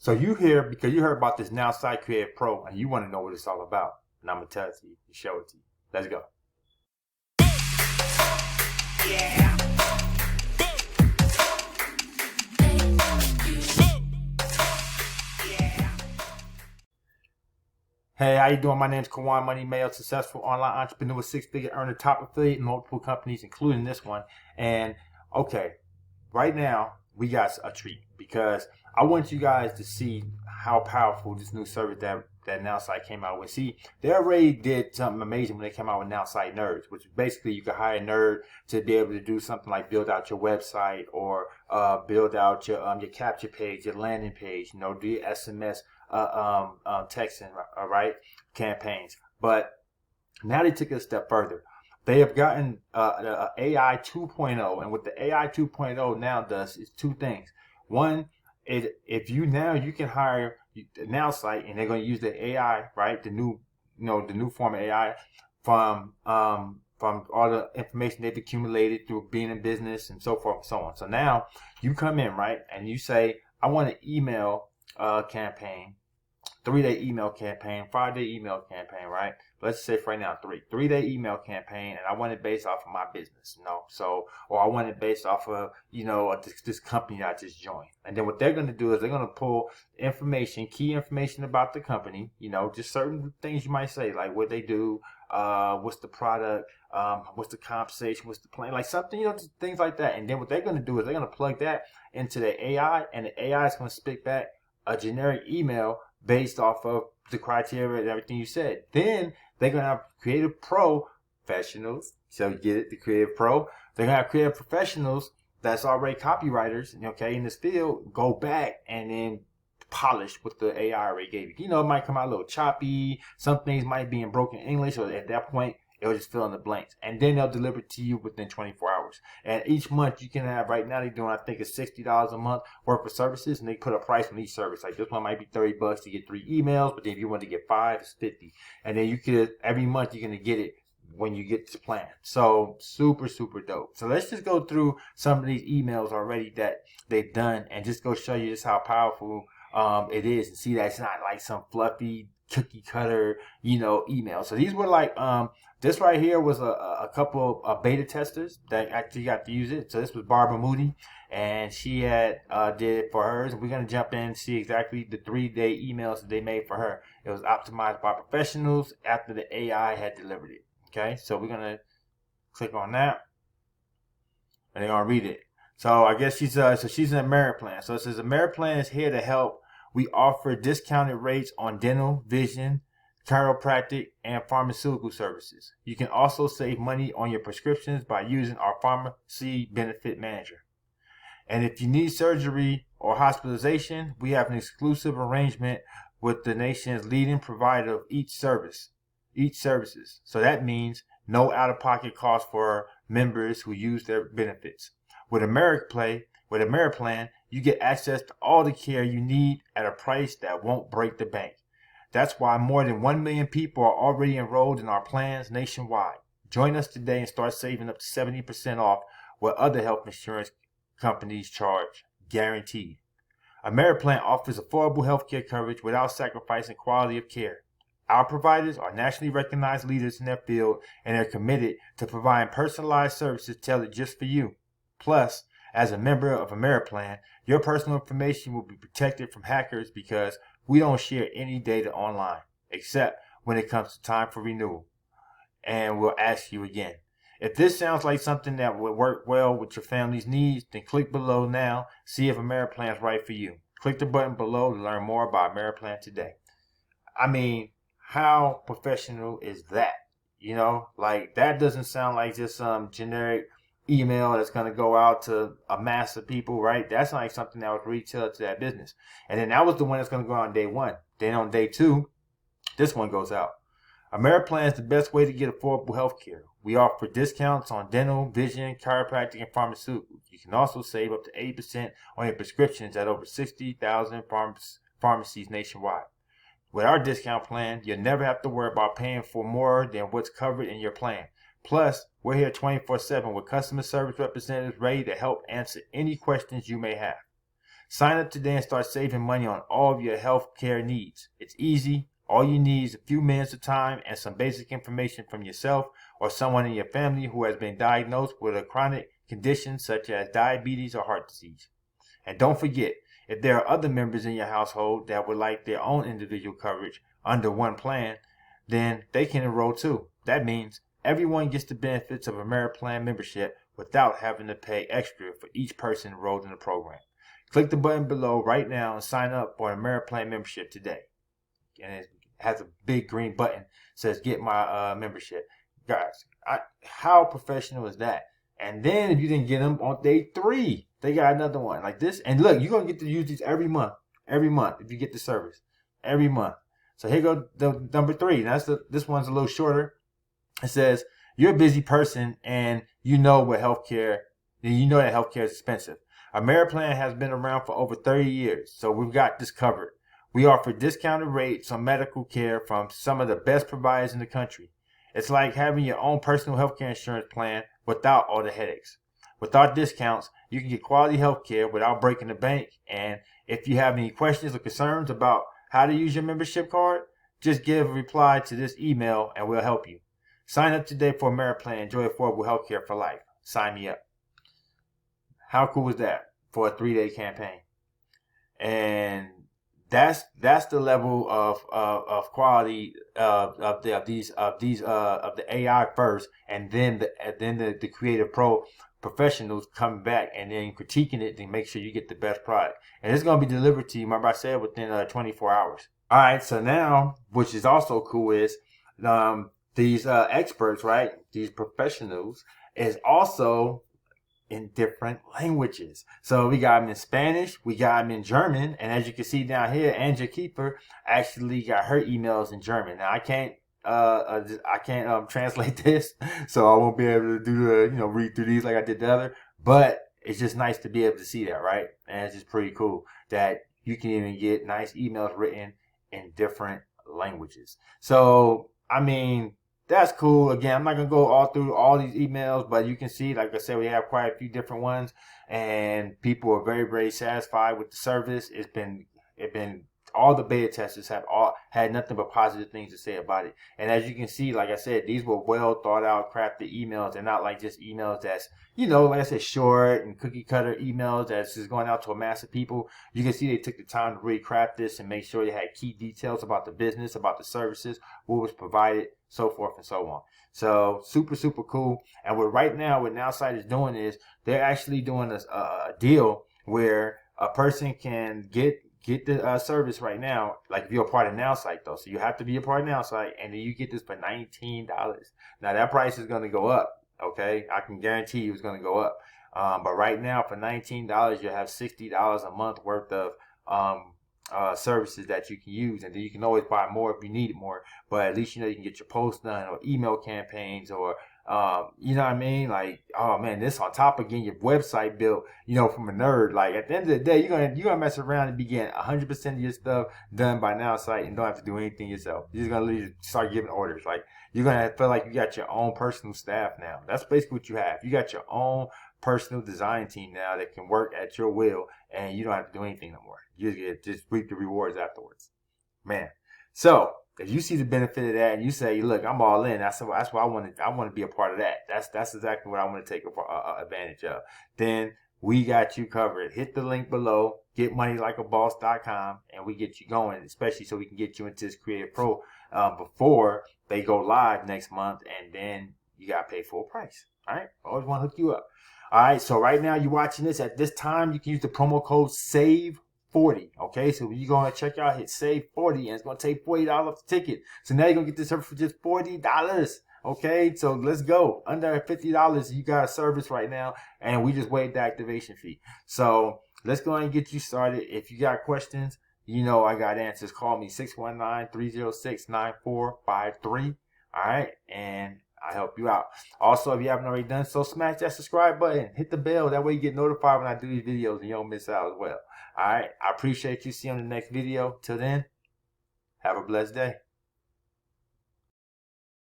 So you here because you heard about this Nowsite Creative Pro and you want to know what it's all about. And I'm going to tell it to you and show it to you. Let's go. Yeah. Hey, how you doing? My name is Kawan Money Mayo, successful online entrepreneur, six-figure earner, top affiliate in multiple companies, including this one. And okay, right now we got a treat because I want you guys to see how powerful this new service that Nowsite came out with. See, they already did something amazing when they came out with Nowsite Nerds, which is basically you can hire a nerd to be able to do something like build out your website or build out your capture page, your landing page, do your SMS texting, all right, campaigns. But now they took it a step further. They have gotten AI 2.0, and what the AI 2.0 now does is two things. One, if you can hire Nowsite, and they're going to use the AI, right? The new form of AI from all the information they've accumulated through being in business and so forth and so on. So now you come in, right, and you say, I want an email campaign, 3-day email campaign, 5-day email campaign, right? Let's say for right now, 3-day email campaign, and I want it based off of my business, or I want it based off of, this company that I just joined. And then what they're going to do is they're going to pull information, key information about the company, just certain things you might say, like what they do, what's the product, what's the compensation, what's the plan, like something, things like that. And then what they're going to do is they're going to plug that into the AI, and the AI is going to spit back a generic email based off of the criteria and everything you said. Then they're going to have Creative Pro professionals. So you get it, the Creative Pro. They're going to have creative professionals that's already copywriters, in this field, go back and then polish what the AI already gave you. It might come out a little choppy. Some things might be in broken English, or at that point, it'll just fill in the blanks. And then they'll deliver it to you within 24 hours. And each month you can have, right now they're doing, I think it's $60 a month worth of services, and they put a price on each service. Like this one might be $30 to get 3 emails, but then if you want to get 5, it's $50. And then every month you're going to get it when you get the plan. So super, super dope. So let's just go through some of these emails already that they've done and just go show you just how powerful it is, and see that it's not like some fluffy cookie cutter, email. So these were like, this right here was a couple of beta testers that actually got to use it. So this was Barbara Moody, and she had did it for hers. And we're going to jump in and see exactly the 3-day emails that they made for her. It was optimized by professionals after the AI had delivered it. Okay, so we're going to click on that, and they're going to read it. So I guess she's an Ameriplan. So it says Ameriplan is here to help. We offer discounted rates on dental, vision, chiropractic, and pharmaceutical services. You can also save money on your prescriptions by using our pharmacy benefit manager. And if you need surgery or hospitalization, we have an exclusive arrangement with the nation's leading provider of each services. So that means no out-of-pocket costs for members who use their benefits. With Ameriplan, you get access to all the care you need at a price that won't break the bank. That's why more than 1 million people are already enrolled in our plans nationwide. Join us today and start saving up to 70% off what other health insurance companies charge, guaranteed. Ameriplan offers affordable healthcare coverage without sacrificing quality of care. Our providers are nationally recognized leaders in their field, and are committed to providing personalized services tailored just for you. Plus, as a member of Ameriplan, your personal information will be protected from hackers because we don't share any data online, except when it comes to time for renewal. And we'll ask you again. If this sounds like something that would work well with your family's needs, then click below now, see if Ameriplan is right for you. Click the button below to learn more about Ameriplan today. I mean, how professional is that? Like that doesn't sound like just some generic email that's going to go out to a mass of people, right? That's like something that was retail to that business. And then that was the one that's going to go out on day 1. Then on day 2, this one goes out. Ameriplan is the best way to get affordable health care. We offer discounts on dental, vision, chiropractic, and pharmaceuticals. You can also save up to 80% on your prescriptions at over 60,000 pharmacies nationwide. With our discount plan, you'll never have to worry about paying for more than what's covered in your plan. Plus, we're here 24/7 with customer service representatives ready to help answer any questions you may have. Sign up today and start saving money on all of your healthcare needs. It's easy. All you need is a few minutes of time and some basic information from yourself or someone in your family who has been diagnosed with a chronic condition such as diabetes or heart disease. And don't forget, if there are other members in your household that would like their own individual coverage under one plan, then they can enroll too. That means everyone gets the benefits of AmeriPlan membership without having to pay extra for each person enrolled in the program. Click the button below right now and sign up for an AmeriPlan membership today. And it has a big green button that says get my membership. Guys, how professional is that? And then if you didn't get them on day 3, they got another one like this. And look, you're going to get to use these every month if you get the service. Every month. So here goes the number 3. This one's a little shorter. It says, you're a busy person and you know that healthcare is expensive. AmeriPlan has been around for over 30 years, so we've got this covered. We offer discounted rates on medical care from some of the best providers in the country. It's like having your own personal healthcare insurance plan without all the headaches. With our discounts, you can get quality healthcare without breaking the bank. And if you have any questions or concerns about how to use your membership card, just give a reply to this email and we'll help you. Sign up today for AmeriPlan. Enjoy affordable healthcare for life. Sign me up. How cool is that for a 3-day campaign? And that's the level of quality of the AI first, and then the Creative Pro professionals coming back and then critiquing it to make sure you get the best product. And it's going to be delivered to you, remember I said, within 24 hours. All right, so now, which is also cool, is these experts, right? These professionals is also in different languages. So we got them in Spanish, we got them in German, and as you can see down here, Anja Kiefer actually got her emails in German. Now I can't translate this, so I won't be able to do the read through these like I did the other. But it's just nice to be able to see that, right? And it's just pretty cool that you can even get nice emails written in different languages. So I mean, that's cool. Again, I'm not going to go all through all these emails, but you can see, like I said, we have quite a few different ones, and people are very, very satisfied with the service. It's been all the beta testers have all had nothing but positive things to say about it. And as you can see, like I said, these were well thought out, crafted emails. They're not like just emails that's, like I said, short and cookie cutter emails that's just going out to a mass of people. You can see they took the time to really craft this and make sure they had key details about the business, about the services, what was provided, so forth and so on. So super, super cool. And what Nowsite is doing is they're actually doing a deal where a person can get the service right now, like if you're a part of Nowsite though. So you have to be a part of Nowsite, and then you get this for $19. Now that price is going to go up. Okay, I can guarantee you it's going to go up. But right now for $19, you'll have $60 a month worth of services that you can use, and then you can always buy more if you need it more. But at least you can get your posts done, or email campaigns, or you know what I mean? Like, oh man, this on top of getting your website built, from a nerd. Like at the end of the day, you're gonna mess around and be getting 100% of your stuff done by Nowsite and don't have to do anything yourself. You're just gonna start giving orders. Like you're gonna feel like you got your own personal staff now. That's basically what you have. You got your own personal design team now that can work at your will, and you don't have to do anything no more. You just reap the rewards afterwards, man. So if you see the benefit of that and you say, look, I'm all in, that's why I want to be a part of that. That's exactly what I want to take advantage of. Then we got you covered. Hit the link below, getmoneylikeaboss.com, and we get you going, especially so we can get you into this Creative Pro before they go live next month, and then you got to pay full price. All right? Always want to hook you up. All right, so right now you're watching this. At this time, you can use the promo code SAVE40. Okay, so when you go on check out, hit SAVE40, and it's going to take $40 off the ticket. So now you're going to get this service for just $40. Okay, so let's go. Under $50, you got a service right now, and we just waived the activation fee. So let's go ahead and get you started. If you got questions, I got answers. Call me 619-306-9453. All right, and I help you out. Also, if you haven't already done so, smash that subscribe button. Hit the bell. That way you get notified when I do these videos and you don't miss out as well. All right. I appreciate you. See you on the next video. Till then, have a blessed day.